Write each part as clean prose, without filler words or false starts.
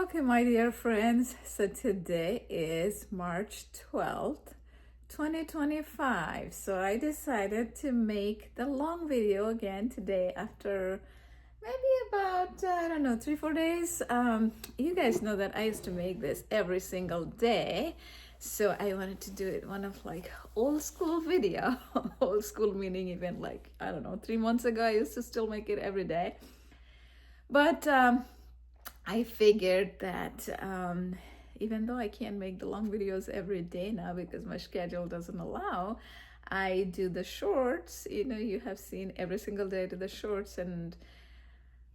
Okay, my dear friends, so today is March 12th, 2025. So I decided to make the long video again today after maybe about, I don't know, 3-4 days. You guys know that I used to make this every single day. So I wanted to do it one of like old school video. Old school meaning even like, I don't know, 3 months ago, I used to still make it every day. But I figured that even though I can't make the long videos every day now because my schedule doesn't allow, I do the shorts. You know, you have seen every single day I do the shorts, and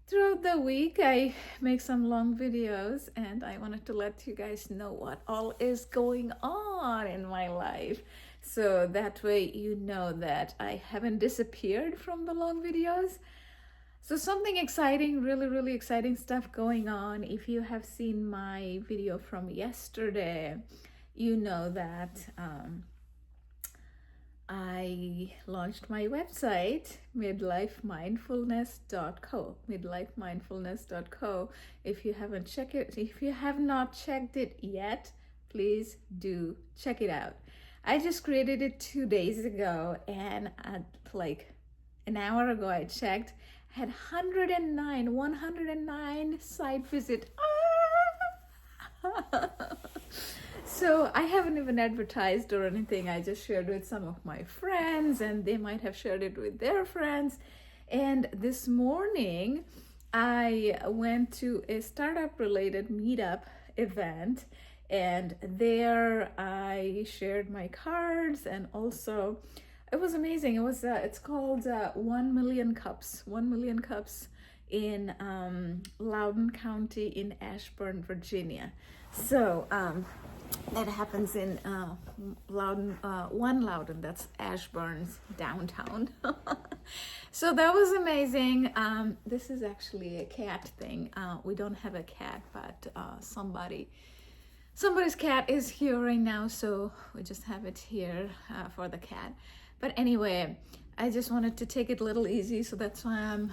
throughout the week I make some long videos, and I wanted to let you guys know what all is going on in my life. So that way you know that I haven't disappeared from the long videos. So something exciting, really exciting stuff going on. If you have seen my video from yesterday, you know that I launched my website, midlifemindfulness.co, midlifemindfulness.co. If you haven't checked it, if you have not checked it yet, please do check it out. I just created it 2 days ago, and at like an hour ago I checked, had 109 site visit. So I haven't even advertised or anything. I just shared with some of my friends, and they might have shared it with their friends. And this morning I went to a startup related meetup event, and there I shared my cards, and also it was amazing. It was it's called 1 Million Cups. 1 Million Cups in Loudoun County in Ashburn, Virginia. So that happens in Loudoun, One Loudoun. That's Ashburn's downtown. So that was amazing. This is actually a cat thing. We don't have a cat, but somebody's cat is here right now, so we just have it here for the cat. But anyway, I just wanted to take it a little easy, so that's why I'm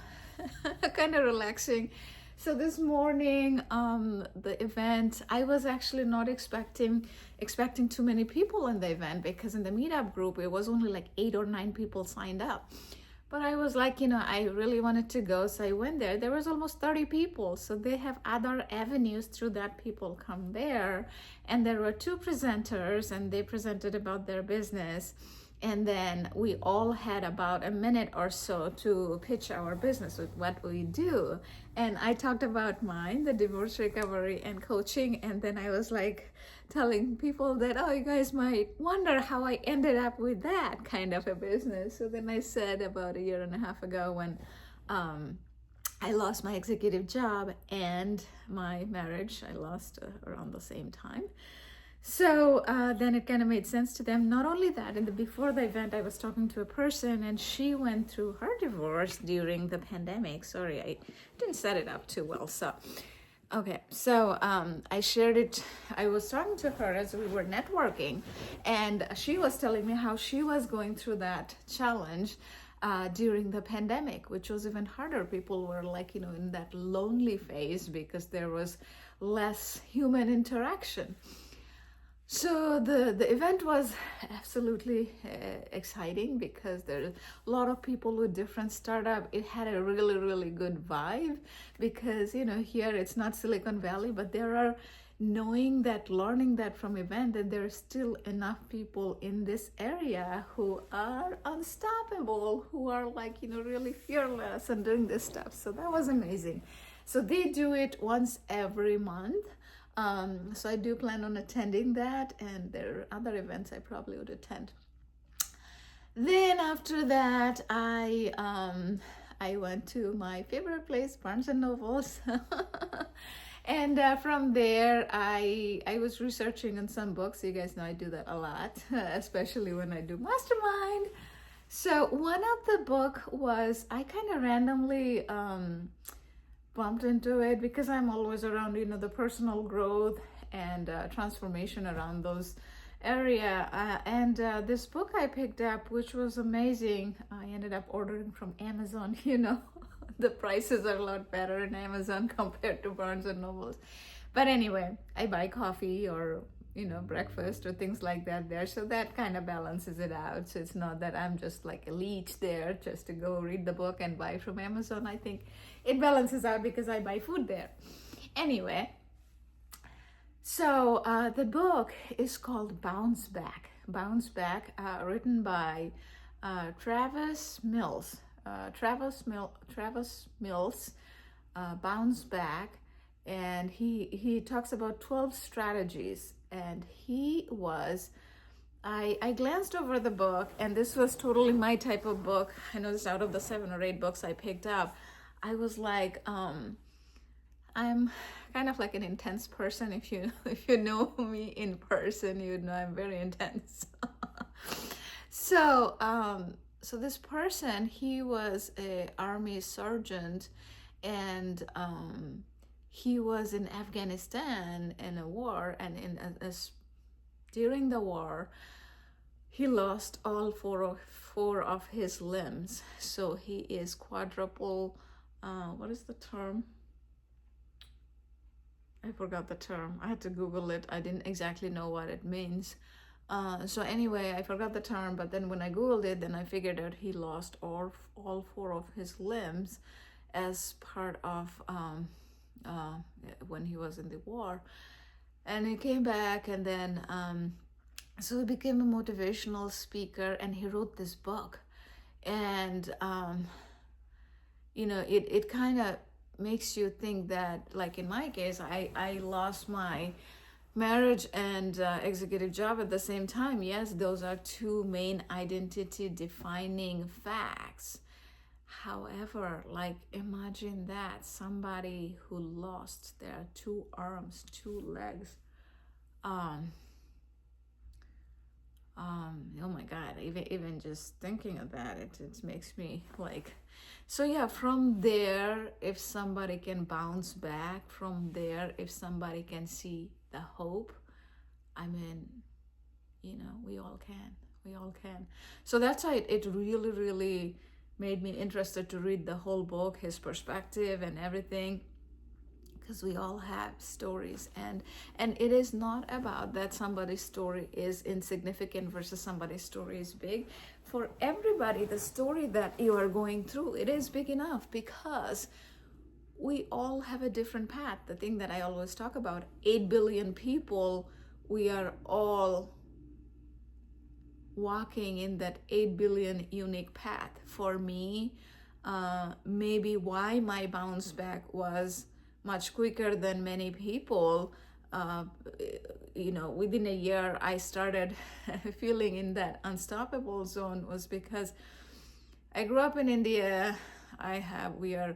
kind of relaxing. So this morning, the event, I was actually not expecting too many people in the event, because in the meetup group, it was only like 8 or 9 people signed up. But I was like, I really wanted to go, so I went there. There was almost 30 people, so they have other avenues through that people come there. And there were 2 presenters, and they presented about their business. And then we all had about a minute or so to pitch our business with what we do. And I talked about mine, the divorce recovery and coaching. And then I was like telling people that, oh, you guys might wonder how I ended up with that kind of a business. So then I said about 1.5 years ago, when I lost my executive job and my marriage, I lost around the same time. So then it kind of made sense to them. Not only that, before the event, I was talking to a person, and she went through her divorce during the pandemic. Sorry, I didn't set it up too well. So, okay. So I shared it. I was talking to her as we were networking, and she was telling me how she was going through that challenge during the pandemic, which was even harder. People were like, in that lonely phase because there was less human interaction. So the event was absolutely exciting because there's a lot of people with different startup. It had a really good vibe because, here it's not Silicon Valley, but there are learning that from event, that there are still enough people in this area who are unstoppable, who are like, really fearless and doing this stuff. So that was amazing. So they do it once every month. So I do plan on attending that, and there are other events I probably would attend. Then after that, I went to my favorite place, Barnes and Nobles. And from there, I was researching on some books. You guys know I do that a lot, especially when I do mastermind. So one of the book was, I kind of randomly bumped into it because I'm always around, the personal growth and transformation around those area. And this book I picked up, which was amazing. I ended up ordering from Amazon. The prices are a lot better in Amazon compared to Barnes and Nobles. But anyway, I buy coffee or breakfast or things like that there, so that kind of balances it out. So it's not that I'm just like a leech there just to go read the book and buy from Amazon. I think it balances out because I buy food there. Anyway, so the book is called Bounce Back. Bounce Back, written by Travis Mills. Travis Mills, Bounce Back, and he talks about 12 strategies. And I glanced over the book, and this was totally my type of book. I noticed out of the 7 or 8 books I picked up, I was like, I'm kind of like an intense person. If you know me in person, you know I'm very intense. So this person, he was a army sergeant, and he was in Afghanistan in a war, and during the war, he lost all four of his limbs. So he is quadruple. What is the term? I forgot the term. I had to Google it. I didn't exactly know what it means. So anyway, I forgot the term, but then when I Googled it, then I figured out he lost all 4 of his limbs as part of when he was in the war. And he came back, and then so he became a motivational speaker, and he wrote this book. And it kind of makes you think that, like in my case, I lost my marriage and executive job at the same time. Yes, those are 2 main identity defining facts. However, like, imagine that somebody who lost their 2 arms, 2 legs. Oh my God, even just thinking of that, it makes me like, so yeah, from there, if somebody can bounce back, from there, if somebody can see the hope, I mean, we all can. So that's why it really, really made me interested to read the whole book, his perspective and everything, because we all have stories, and it is not about that somebody's story is insignificant versus somebody's story is big. For everybody, the story that you are going through, it is big enough, because we all have a different path. The thing that I always talk about, 8 billion people, we are all walking in that 8 billion unique path. For me, maybe why my bounce back was much quicker than many people, within a year I started feeling in that unstoppable zone, was because I grew up in India. We are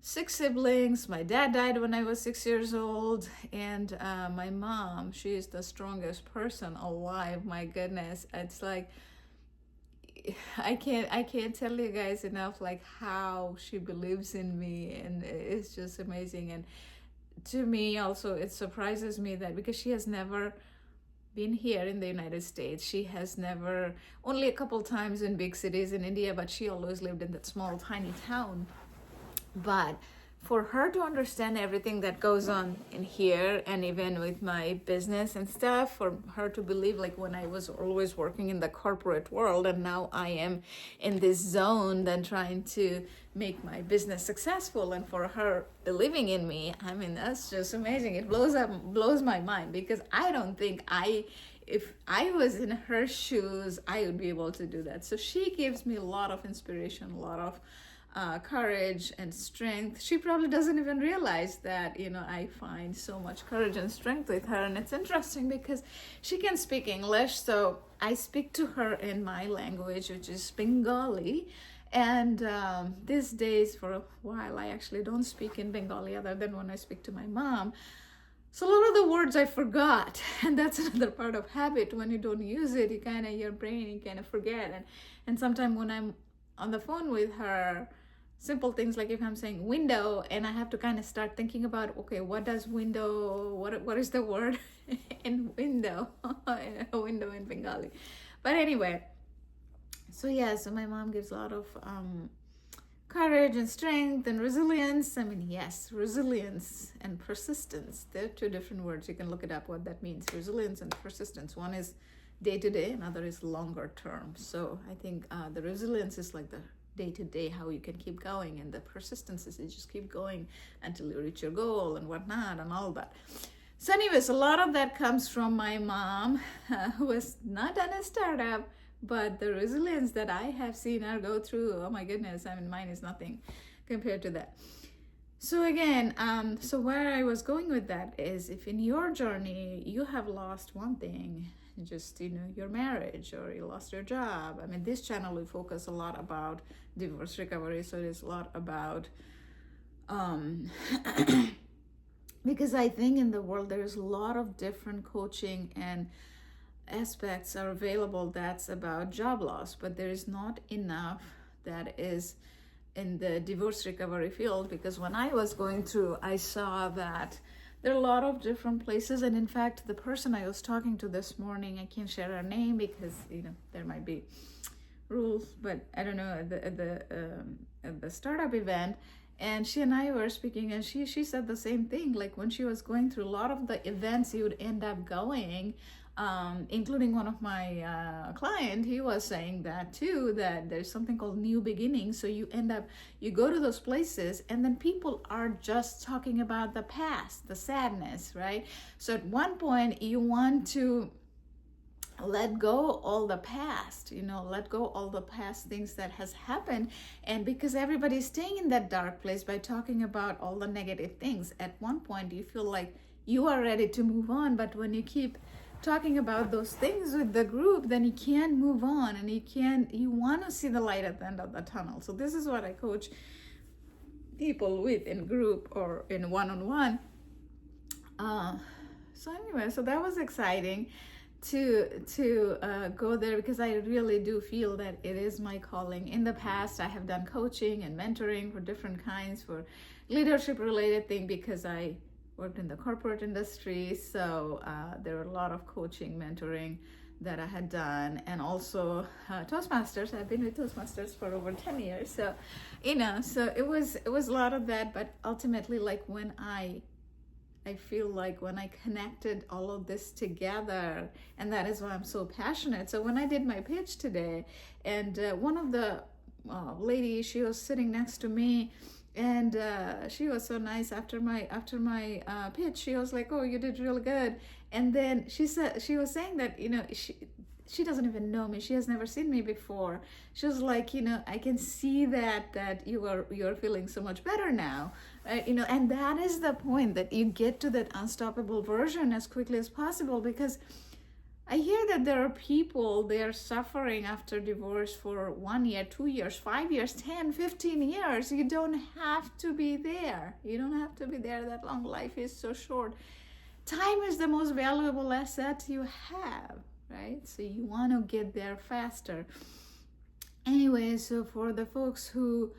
6 siblings. My dad died when I was 6 years old, and my mom, she is the strongest person alive. My goodness, it's like, I can't tell you guys enough, like, how she believes in me, and it's just amazing. And to me also, it surprises me that, because she has never been here in the United States, she has never, only a couple times in big cities in India, but she always lived in that small tiny town. But for her to understand everything that goes on in here, and even with my business and stuff, for her to believe, like, when I was always working in the corporate world, and now I am in this zone, then trying to make my business successful, and for her believing in me, I mean, that's just amazing. It blows my mind, because I don't think if I was in her shoes, I would be able to do that. So she gives me a lot of inspiration, a lot of courage and strength. She probably doesn't even realize that, I find so much courage and strength with her. And it's interesting because she can speak English, so I speak to her in my language, which is Bengali. And these days, for a while, I actually don't speak in Bengali other than when I speak to my mom. So a lot of the words I forgot, and that's another part of habit. When you don't use it, your brain kind of forget. And sometimes when I'm on the phone with her, simple things like if I'm saying window, and I have to kind of start thinking about, okay, what does window, what is the word in window, window in Bengali. But anyway, so my mom gives a lot of courage and strength and resilience. I mean, yes, resilience and persistence. They're two different words. You can look it up what that means. Resilience and persistence. One is day to day, another is longer term. So I think the resilience is like the day to day, how you can keep going, and the persistence is you just keep going until you reach your goal and whatnot and all that. So anyways, a lot of that comes from my mom, who has not done a startup, but the resilience that I have seen her go through, oh my goodness, I mean, mine is nothing compared to that. So again, so where I was going with that is, if in your journey you have lost one thing, just, your marriage, or you lost your job. I mean, this channel we focus a lot about divorce recovery, so it is a lot about because I think in the world there's a lot of different coaching and aspects are available that's about job loss, but there is not enough that is in the divorce recovery field. Because when I was going through, I saw that there are a lot of different places, and in fact the person I was talking to this morning, I can't share her name because there might be rules, but I don't know, at the startup event, and she and I were speaking, and she said the same thing. Like, when she was going through a lot of the events you would end up going, including one of my client, he was saying that too, that there's something called new beginnings. So you go to those places, and then people are just talking about the past, the sadness, right? So at one point you want to let go all the past, let go all the past things that has happened. And because everybody's staying in that dark place by talking about all the negative things, at one point you feel like you are ready to move on. But when you keep talking about those things with the group, then you can't move on, and you want to see the light at the end of the tunnel. So this is what I coach people with in group or in one-on-one. So anyway, so that was exciting to go there, because I really do feel that it is my calling. In the past, I have done coaching and mentoring for different kinds, for leadership related thing, because I worked in the corporate industry. So there were a lot of coaching, mentoring that I had done, and also Toastmasters. I've been with Toastmasters for over 10 years. So, so it was a lot of that. But ultimately, like, when I feel like when I connected all of this together, and that is why I'm so passionate. So when I did my pitch today, and one of the ladies, she was sitting next to me, and she was so nice after my pitch. She was like, "Oh, you did really good." And then she was saying that she doesn't even know me. She has never seen me before. She was like, I can see that you're feeling so much better now, and that is the point, that you get to that unstoppable version as quickly as possible. Because I hear that there are people, they are suffering after divorce for 1 year, 2 years, 5 years, 10, 15 years. You don't have to be there. You don't have to be there that long. Life is so short. Time is the most valuable asset you have, right? So you want to get there faster. Anyway, so for the folks who,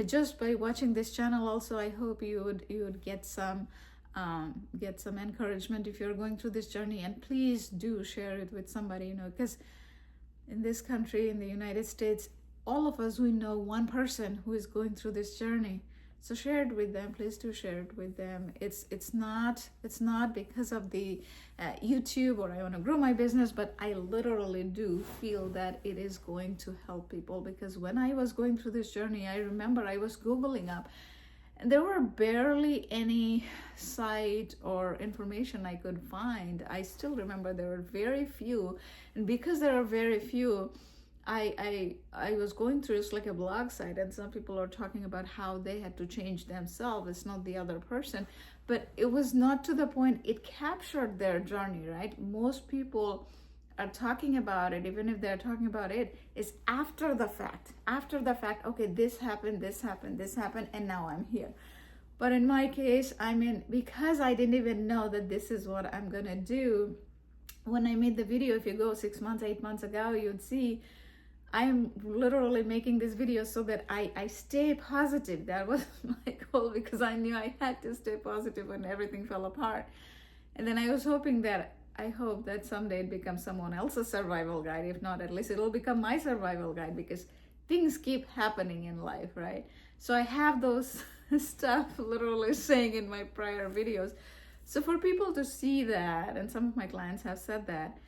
just by watching this channel, also, I hope you would get some encouragement if you're going through this journey. And please do share it with somebody, because in this country, in the United States, all of us, we know one person who is going through this journey. So share it with them. Please do share it with them. It's not because of the YouTube or I want to grow my business, but I literally do feel that it is going to help people. Because when I was going through this journey, I remember I was Googling up, and there were barely any site or information I could find. I still remember there were very few, and because there are very few, I was going through, it's like a blog site, and some people are talking about how they had to change themselves. It's not the other person, but it was not to the point it captured their journey, right? Most people are talking about it, even if they're talking about it, is after the fact. Okay, this happened, and now I'm here. But in my case, because I didn't even know that this is what I'm gonna do, when I made the video, if you go 6 months, 8 months ago, you'd see I am literally making this video so that I stay positive. That was my goal, because I knew I had to stay positive when everything fell apart. And then I hope that someday it becomes someone else's survival guide. If not, at least it'll become my survival guide, because things keep happening in life, right? So I have those stuff literally saying in my prior videos. So for people to see that, and some of my clients have said that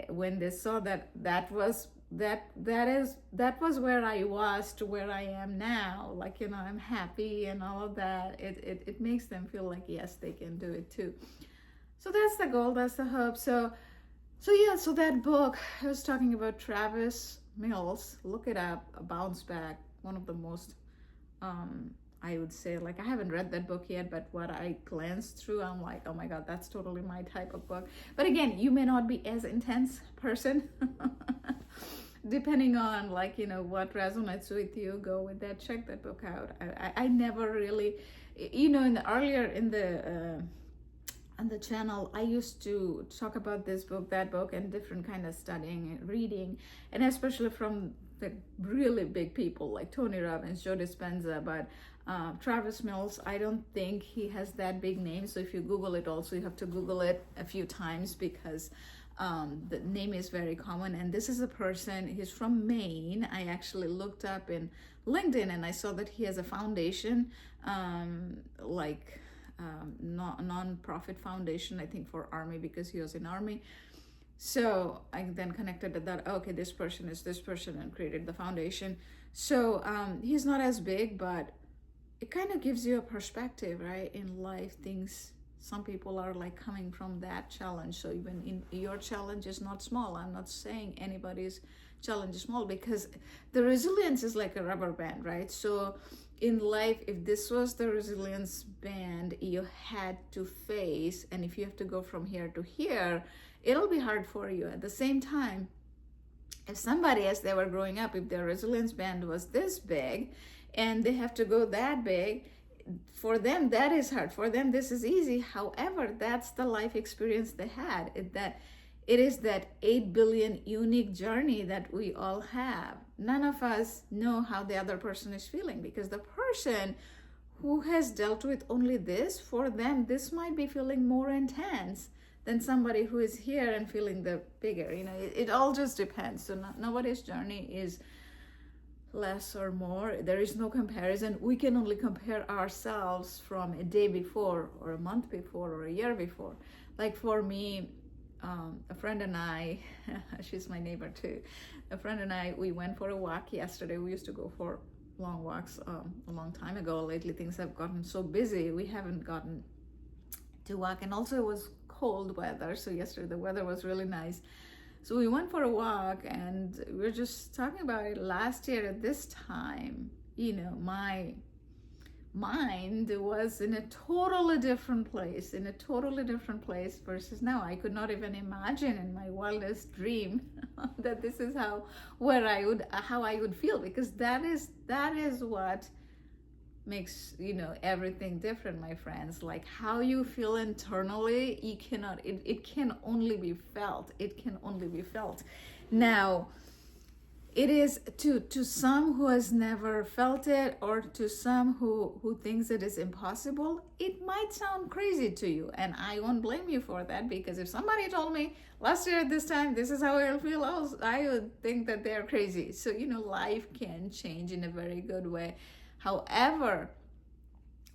when they saw that was where I was to where I am now, like, I'm happy and all of that, it makes them feel like, yes, they can do it too. So that's the goal, that's the hope. So yeah, so that book, I was talking about Travis Mills, look it up, A Bounce Back, one of the most, I would say, like, I haven't read that book yet, but what I glanced through, I'm like, oh my God, that's totally my type of book. But again, you may not be as intense person, depending on, like, what resonates with you, go with that, check that book out. I never really, in the earlier, in the, on the channel, I used to talk about this book, that book, and different kind of studying and reading, and especially from the really big people like Tony Robbins, Joe Dispenza. But Travis Mills, I don't think he has that big name. So if you Google it, also you have to Google it a few times, because the name is very common. And this is a person, he's from Maine. I actually looked up in LinkedIn and I saw that he has a foundation, non-profit foundation, I think, for Army, because he was in Army. So I then connected to that, okay, this person is this person, and created the foundation. So he's not as big, but it kind of gives you a perspective, right? In life, some people are like coming from that challenge. So even in your challenge is not small. I'm not saying anybody's challenge is small, because the resilience is like a rubber band, right? So in life, if this was the resilience band you had to face, and if you have to go from here to here, it'll be hard for you. At the same time, if somebody, as they were growing up, if their resilience band was this big and they have to go that big, for them that is hard. For them this is easy. However, that's the life experience they had. It is that 8 billion unique journey that we all have. None of us know how the other person is feeling, because the person who has dealt with only this, for them this might be feeling more intense than somebody who is here and feeling the bigger. It all just depends. So nobody's journey is less or more. There is no comparison. We can only compare ourselves from a day before, or a month before, or a year before. Like for me, a friend and I, she's my neighbor too, a friend and I, we went for a walk yesterday. We used to go for long walks a long time ago. Lately things have gotten so busy, we haven't gotten to walk, and also it was cold weather, so yesterday the weather was really nice. So we went for a walk, and we were just talking about it. Last year at this time, my mind was in a totally different place, versus now. I could not even imagine in my wildest dream that this is how I would feel, because that is what makes everything different, my friends. Like how you feel internally, you cannot, it can only be felt. Now, it is to some who has never felt it, or to some who thinks it is impossible, it might sound crazy to you, and I won't blame you for that, because if somebody told me last year at this time this is how I'll feel, I would think that they're crazy. So life can change in a very good way. However,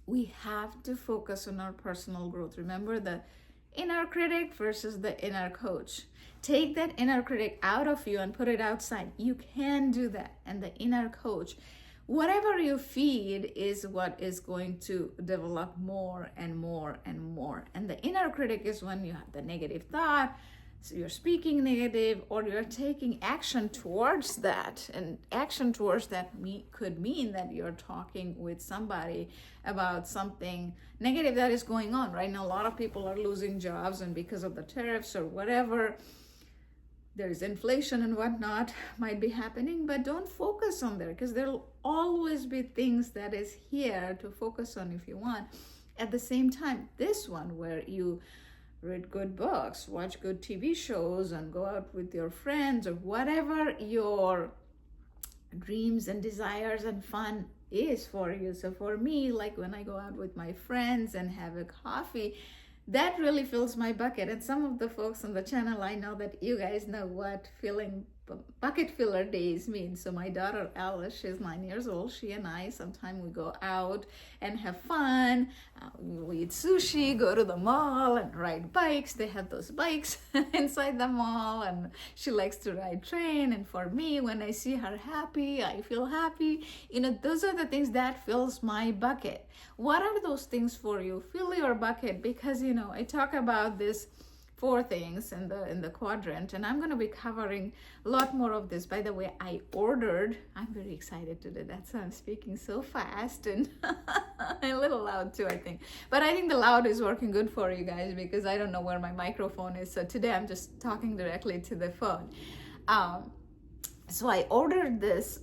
we have to focus on our personal growth. Remember the inner critic versus the inner coach. Take that inner critic out of you and put it outside. You can do that. And the inner coach, whatever you feed is what is going to develop more and more and more. And the inner critic is when you have the negative thought, so you're speaking negative, or you're taking action towards that. And action towards that could mean that you're talking with somebody about something negative that is going on right now. A lot of people are losing jobs, and because of the tariffs or whatever, there's inflation and whatnot might be happening. But don't focus on there, because there'll always be things that is here to focus on if you want. At the same time, this one where you read good books, watch good TV shows, and go out with your friends, or whatever your dreams and desires and fun is for you. So for me, like when I go out with my friends and have a coffee, that really fills my bucket. And some of the folks on the channel, I know that you guys know what filling bucket filler days mean. So my daughter Alice, she's 9 years old. She and I, sometimes we go out and have fun. We eat sushi, go to the mall and ride bikes. They have those bikes inside the mall, and she likes to ride train. And for me, when I see her happy, I feel happy. Those are the things that fills my bucket. What are those things for you? Fill your bucket, because I talk about this 4 things in the quadrant, and I'm going to be covering a lot more of this. By the way, I'm very excited to do that, so I'm speaking so fast and a little loud too, I think. But I think the loud is working good for you guys, because I don't know where my microphone is, so today I'm just talking directly to the phone. So I ordered this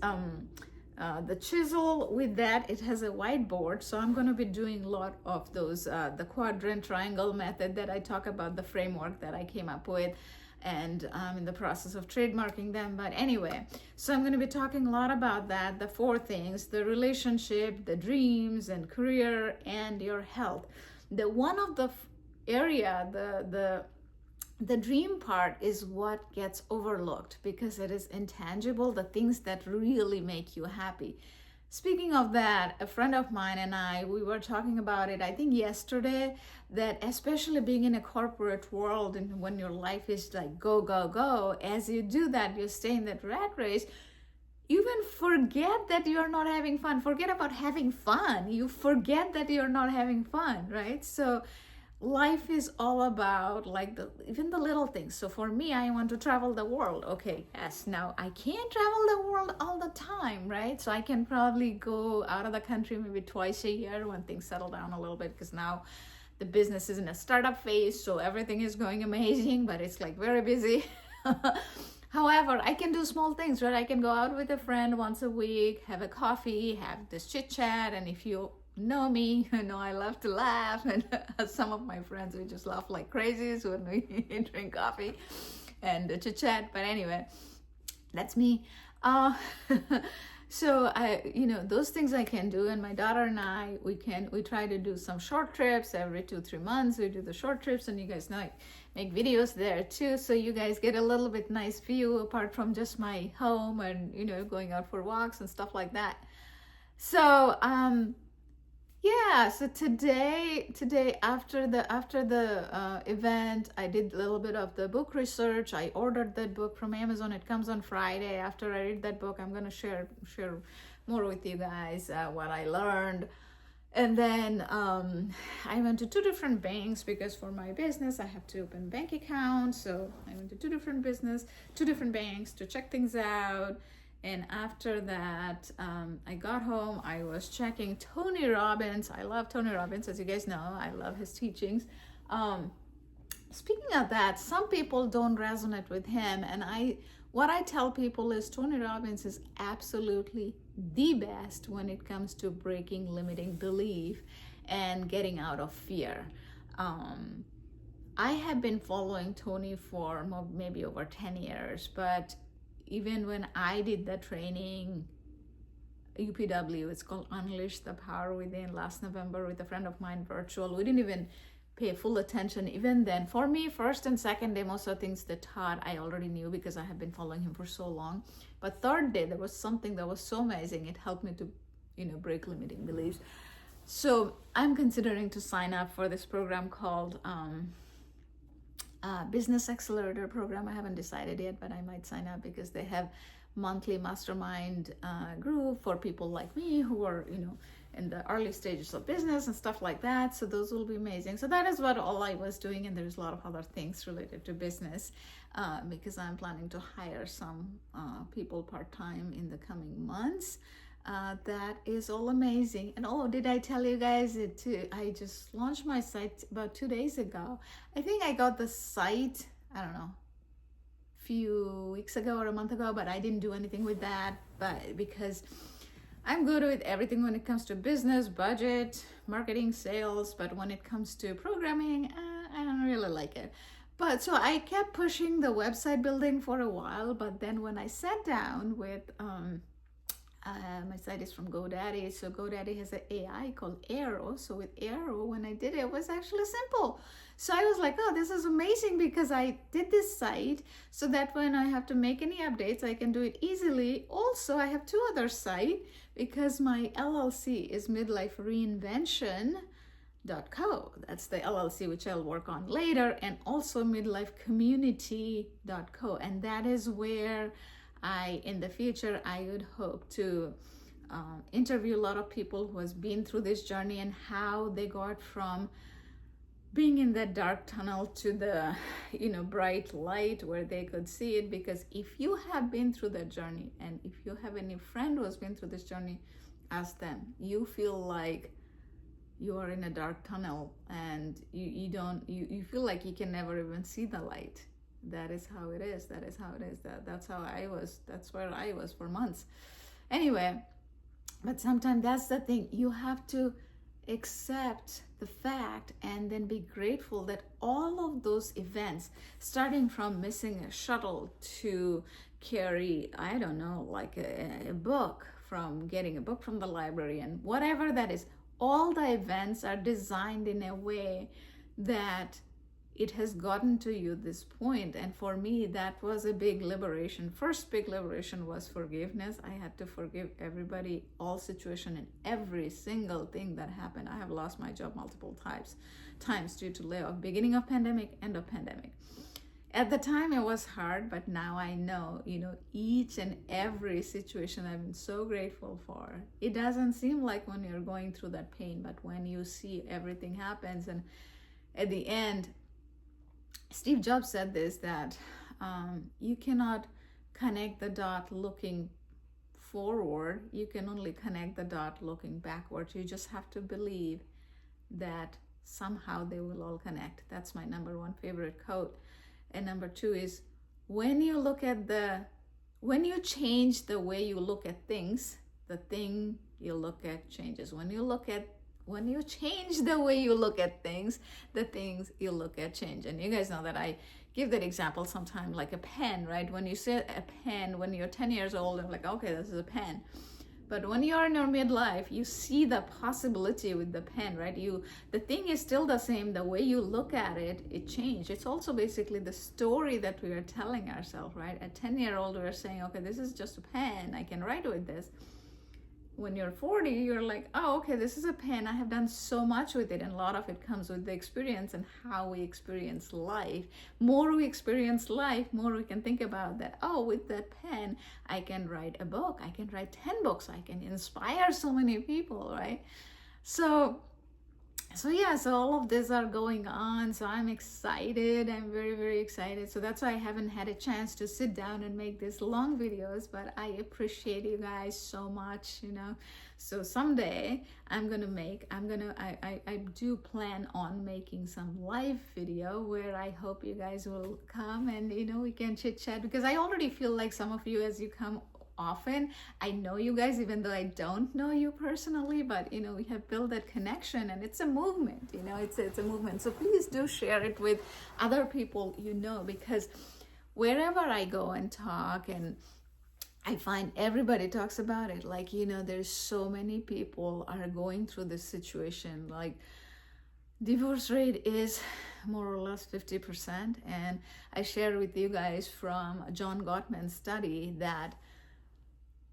the chisel. With that, it has a whiteboard, so I'm going to be doing a lot of those the quadrant triangle method that I talk about, the framework that I came up with, and I'm in the process of trademarking them. But anyway, so I'm going to be talking a lot about that, the 4 things: the relationship, the dreams and career, and your health. The one of the area, the dream part is what gets overlooked, because it is intangible, the things that really make you happy. Speaking of that, a friend of mine and we were talking about it, I think yesterday, that especially being in a corporate world, and when your life is like go, go, go, as you do that, you stay in that rat race, you even forget that you're not having fun. Forget about having fun. You forget that you're not having fun, right? So life is all about even the little things. So for me, I want to travel the world. Okay, yes, now I can't travel the world all the time, right? So I can probably go out of the country maybe twice a year when things settle down a little bit, because now the business is in a startup phase, so everything is going amazing, but it's very busy. However, I can do small things, right? I can go out with a friend once a week, have a coffee, have this chit chat, and if you know me, I love to laugh, and some of my friends, we just laugh like crazies when we drink coffee and chit chat. But anyway, that's me. So those things I can do, and my daughter and I, we try to do some short trips every 2-3 months. We do the short trips, and you guys know I make videos there too, so you guys get a little bit nice view apart from just my home, and going out for walks and stuff like that. So yeah, so today after the event, I did a little bit of the book research. I ordered that book from Amazon. It comes on Friday. After I read that book, I'm gonna share more with you guys what I learned. And then I went to 2 different banks, because for my business I have to open bank accounts. So I went to 2 different banks to check things out. And after that, I got home, I was checking Tony Robbins. I love Tony Robbins, as you guys know. I love his teachings. Speaking of that, some people don't resonate with him. And what I tell people is Tony Robbins is absolutely the best when it comes to breaking limiting belief and getting out of fear. I have been following Tony for maybe over 10 years, but even when I did the training, UPW, it's called Unleash the Power Within, last November with a friend of mine, virtual, we didn't even pay full attention. Even then, for me, first and second day, most of the things that Todd I already knew, because I have been following him for so long. But third day, there was something that was so amazing. It helped me to, break limiting beliefs. So I'm considering to sign up for this program called Business Accelerator program. I haven't decided yet, but I might sign up, because they have monthly mastermind group for people like me who are, in the early stages of business and stuff like that. So those will be amazing. So that is what all I was doing. And there's a lot of other things related to business, because I'm planning to hire some people part-time in the coming months. That is all amazing. And did I tell you guys it too? I just launched my site about 2 days ago. I think I got the site, I don't know, few weeks ago or a month ago, but I didn't do anything with that, but because I'm good with everything when it comes to business, budget, marketing, sales, but when it comes to programming, I don't really like it. But so I kept pushing the website building for a while, but then when I sat down with My site is from GoDaddy. So GoDaddy has an AI called Arrow. So with Arrow, when I did it, it was actually simple. So I was like, oh, this is amazing, because I did this site so that when I have to make any updates, I can do it easily. Also, I have two other sites because my LLC is Midlife Reinvention.co. That's the LLC, which I'll work on later, and also midlifecommunity.co. And that is where in the future, I would hope to interview a lot of people who has been through this journey and how they got from being in that dark tunnel to the, bright light where they could see it. Because if you have been through that journey, and if you have any friend who has been through this journey, ask them. You feel like you are in a dark tunnel and you feel like you can never even see the light. That is how it is. That's how I was. That's where I was for months. Anyway, but sometimes that's the thing. You have to accept the fact and then be grateful that all of those events, starting from missing a shuttle to carry, I don't know, like a book, from getting a book from the library, and whatever that is, all the events are designed in a way that it has gotten to you this point. And for me, that was a big liberation. First big liberation was forgiveness. I had to forgive everybody, all situation, and every single thing that happened. I have lost my job multiple times due to layoff, beginning of pandemic, end of pandemic. At the time it was hard, but now I know, each and every situation I've been so grateful for. It doesn't seem like when you're going through that pain, but when you see everything happens, and at the end, Steve Jobs said this, that you cannot connect the dot looking forward. You can only connect the dot looking backward. You just have to believe that somehow they will all connect. That's my number one favorite quote. And number two is, when you change the way you look at things, the thing you look at changes. When you change the way you look at things, the things you look at change. And you guys know that I give that example sometimes, like a pen, right? When you say a pen, when you're 10 years old, I'm like, okay, this is a pen. But when you're in your midlife, you see the possibility with the pen, right? The thing is still the same. The way you look at it, it changed. It's also basically the story that we are telling ourselves, right? At 10-year-old, we're saying, okay, this is just a pen. I can write with this. When you're 40, you're like, oh, okay, this is a pen. I have done so much with it. And a lot of it comes with the experience and how we experience life. More we experience life, more we can think about that. Oh, with that pen, I can write a book. I can write 10 books. I can inspire so many people, right? So all of these are going on. So I'm excited. I'm very, very excited. So that's why I haven't had a chance to sit down and make these long videos, but I appreciate you guys so much, So someday I do plan on making some live video where I hope you guys will come and, we can chit chat, because I already feel like some of you, as you come often, I know you guys, even though I don't know you personally, but we have built that connection, and it's a movement, it's a movement. So please do share it with other people, because wherever I go and talk, and I find everybody talks about it, like, there's so many people are going through this situation. Like, divorce rate is more or less 50%, and I shared with you guys from John Gottman's study that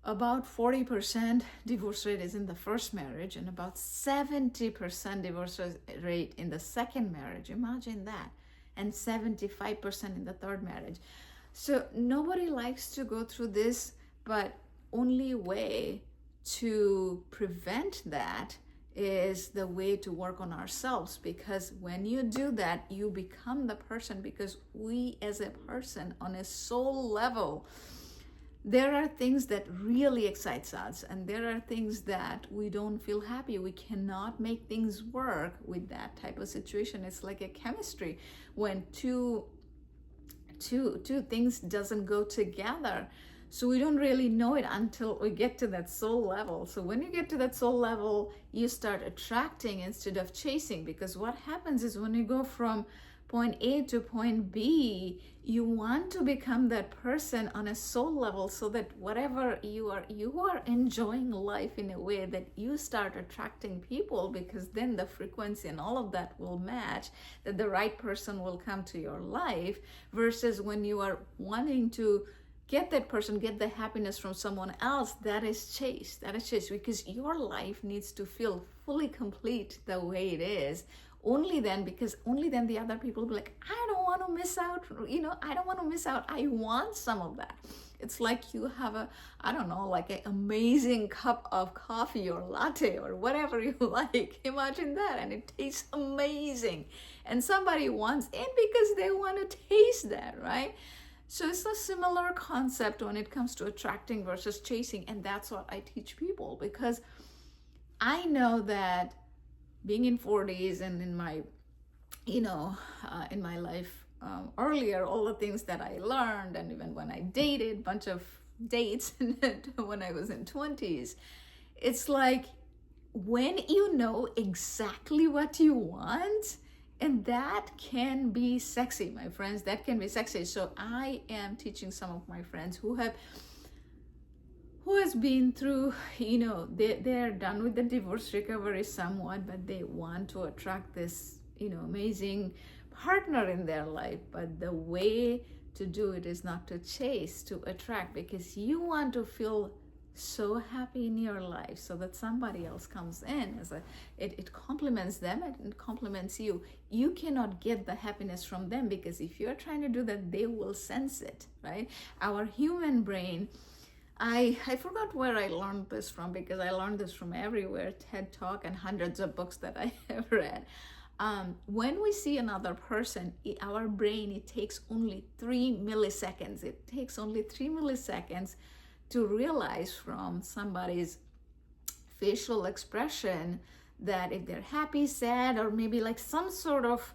about 40% divorce rate is in the first marriage, and about 70% divorce rate in the second marriage. Imagine that. And 75% in the third marriage. So nobody likes to go through this, but only way to prevent that is the way to work on ourselves, because when you do that, you become the person, because we as a person on a soul level, there are things that really excites us, and there are things that we don't feel happy. We cannot make things work with that type of situation. It's like a chemistry. When two things doesn't go together. So we don't really know it until we get to that soul level. So when you get to that soul level, you start attracting instead of chasing, because what happens is when you go from point A to point B, you want to become that person on a soul level, so that whatever you are enjoying life in a way that you start attracting people, because then the frequency and all of that will match, that the right person will come to your life, versus when you are wanting to get that person, get the happiness from someone else, that is chase, because your life needs to feel fully complete the way it is. Only then, because only then the other people will be like, I don't want to miss out, I don't want to miss out. I want some of that. It's like you have like an amazing cup of coffee or latte or whatever you like. Imagine that. And it tastes amazing. And somebody wants it because they want to taste that, right? So it's a similar concept when it comes to attracting versus chasing. And that's what I teach people, because I know that being in 40s and in my, in my life earlier, all the things that I learned, and even when I dated, bunch of dates when I was in 20s, it's like when you know exactly what you want, and that can be sexy, my friends, that can be sexy. So I am teaching some of my friends who has been through, they're done with the divorce recovery somewhat, but they want to attract this, amazing partner in their life. But the way to do it is not to chase, to attract, because you want to feel so happy in your life, so that somebody else comes in it complements them and it complements you. You cannot get the happiness from them, because if you're trying to do that, they will sense it, right? Our human brain, I forgot where I learned this from, because I learned this from everywhere, TED Talk and hundreds of books that I have read. When we see another person, our brain, it takes only 3 milliseconds. It takes only 3 milliseconds to realize from somebody's facial expression that if they're happy, sad, or maybe like some sort of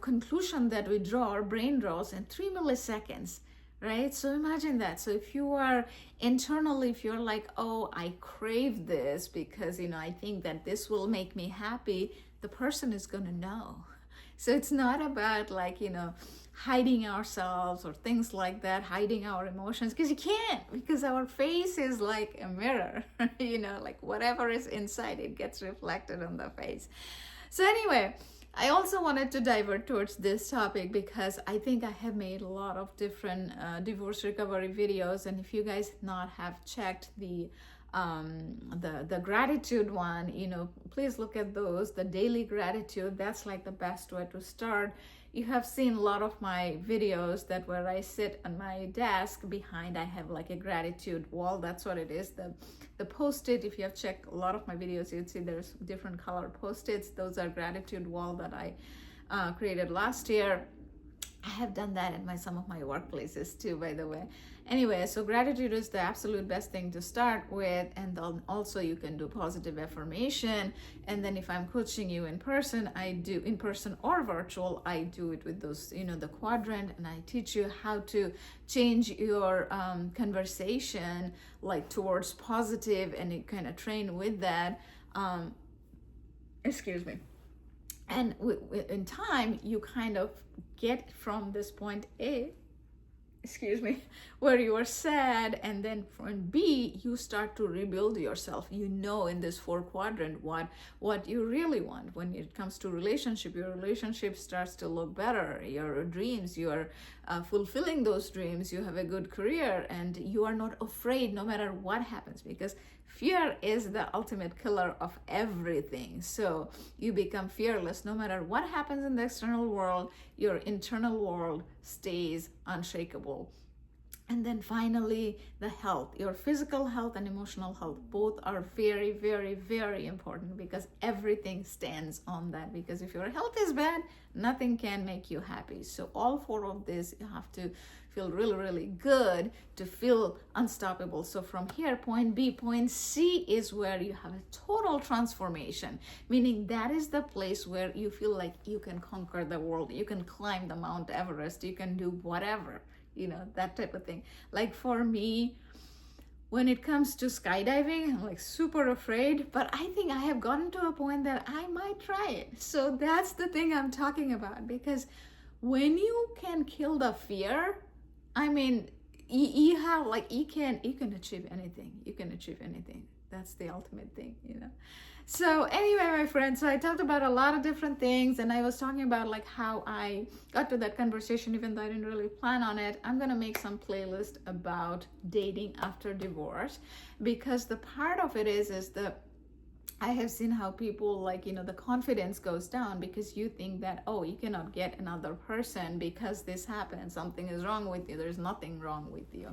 conclusion that we draw, our brain draws in 3 milliseconds. Right? So imagine that. So if you are internally, if you're like, oh, I crave this because, I think that this will make me happy, the person is going to know. So it's not about like, hiding ourselves or things like that, hiding our emotions, because you can't, because our face is like a mirror, like whatever is inside, it gets reflected on the face. So anyway, I also wanted to divert towards this topic because I think I have made a lot of different divorce recovery videos, and if you guys not have checked the gratitude one, please look at those. The daily gratitude, that's like the best way to start. You have seen a lot of my videos that where I sit on my desk, behind I have like a gratitude wall. That's what it is. The post-it, if you have checked a lot of my videos, you'd see there's different color post-its. Those are gratitude wall that I created last year. I have done that at some of my workplaces too, by the way. Anyway, so gratitude is the absolute best thing to start with, and then also you can do positive affirmation. And then if I'm coaching you in person, I do in person or virtual, I do it with those, the quadrant, and I teach you how to change your conversation like towards positive, and you kind of train with that. Excuse me. And in time, you kind of get from this point A, where you are sad, and then from B, you start to rebuild yourself. In this 4 quadrant what you really want. When it comes to relationship, your relationship starts to look better. Your dreams, you are fulfilling those dreams. You have a good career, and you are not afraid no matter what happens, because fear is the ultimate killer of everything. So you become fearless no matter what happens in the external world. Your internal world stays unshakable. And then finally, the health, your physical health and emotional health, both are very, very, very important, because everything stands on that. Because if your health is bad, nothing can make you happy. So all 4 of this, you have to feel really, really good to feel unstoppable. So from here, point B, point C is where you have a total transformation, meaning that is the place where you feel like you can conquer the world. You can climb the Mount Everest. You can do whatever. that type of thing. Like for me, when it comes to skydiving, I'm like super afraid, but I think I have gotten to a point that I might try it. So that's the thing I'm talking about, because when you can kill the fear, I mean, you have like, you can achieve anything. You can achieve anything. That's the ultimate thing. So anyway, my friends, so I talked about a lot of different things, and I was talking about like how I got to that conversation even though I didn't really plan on it. I'm gonna make some playlist about dating after divorce, because the part of it is I have seen how people like, the confidence goes down because you think that, oh, you cannot get another person because this happened, something is wrong with you. There's nothing wrong with you.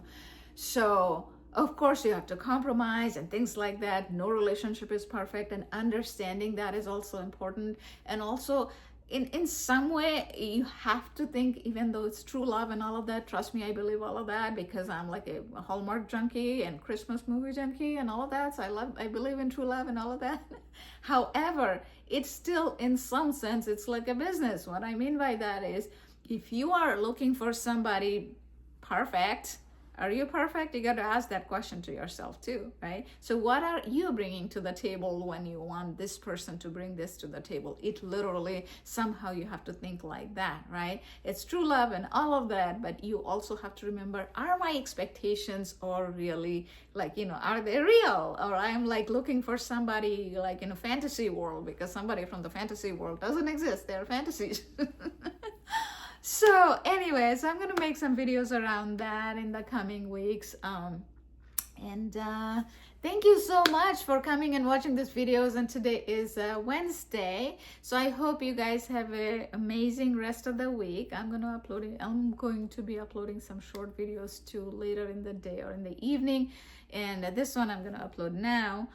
So of course you have to compromise and things like that. No relationship is perfect, and understanding that is also important. And also in some way you have to think, even though it's true love and all of that, trust me, I believe all of that, because I'm like a Hallmark junkie and Christmas movie junkie and all of that. So I believe in true love and all of that. However, it's still, in some sense, it's like a business. What I mean by that is, if you are looking for somebody perfect, are you perfect? You got to ask that question to yourself too, right? So what are you bringing to the table when you want this person to bring this to the table? It literally, somehow you have to think like that, right? It's true love and all of that, but you also have to remember, are my expectations or really like, are they real? Or I'm like looking for somebody like in a fantasy world, because somebody from the fantasy world doesn't exist. They're fantasies. So anyways, I'm gonna make some videos around that in the coming weeks. Thank you so much for coming and watching these videos. And today is Wednesday, so I hope you guys have an amazing rest of the week. I'm going to be uploading some short videos too later in the day or in the evening, and this one I'm gonna upload now.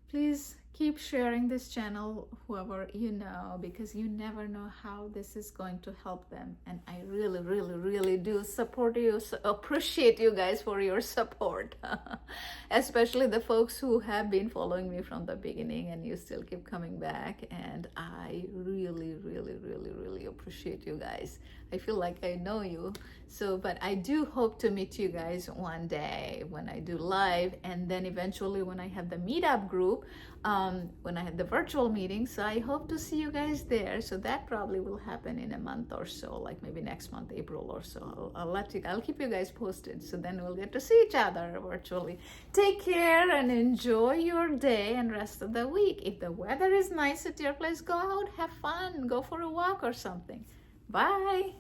Please keep sharing this channel, whoever you know, because you never know how this is going to help them. And I really, really, really do support you, appreciate you guys for your support, especially the folks who have been following me from the beginning and you still keep coming back. And I really, really, really, really appreciate you guys. I feel like I know you. So, but I do hope to meet you guys one day when I do live, and then eventually when I have the meetup group, when I have the virtual meeting. So I hope to see you guys there. So that probably will happen in a month or so, like maybe next month, April or so. I'll keep you guys posted. So then we'll get to see each other virtually. Take care and enjoy your day and rest of the week. If the weather is nice at your place, go out, have fun, go for a walk or something. Bye.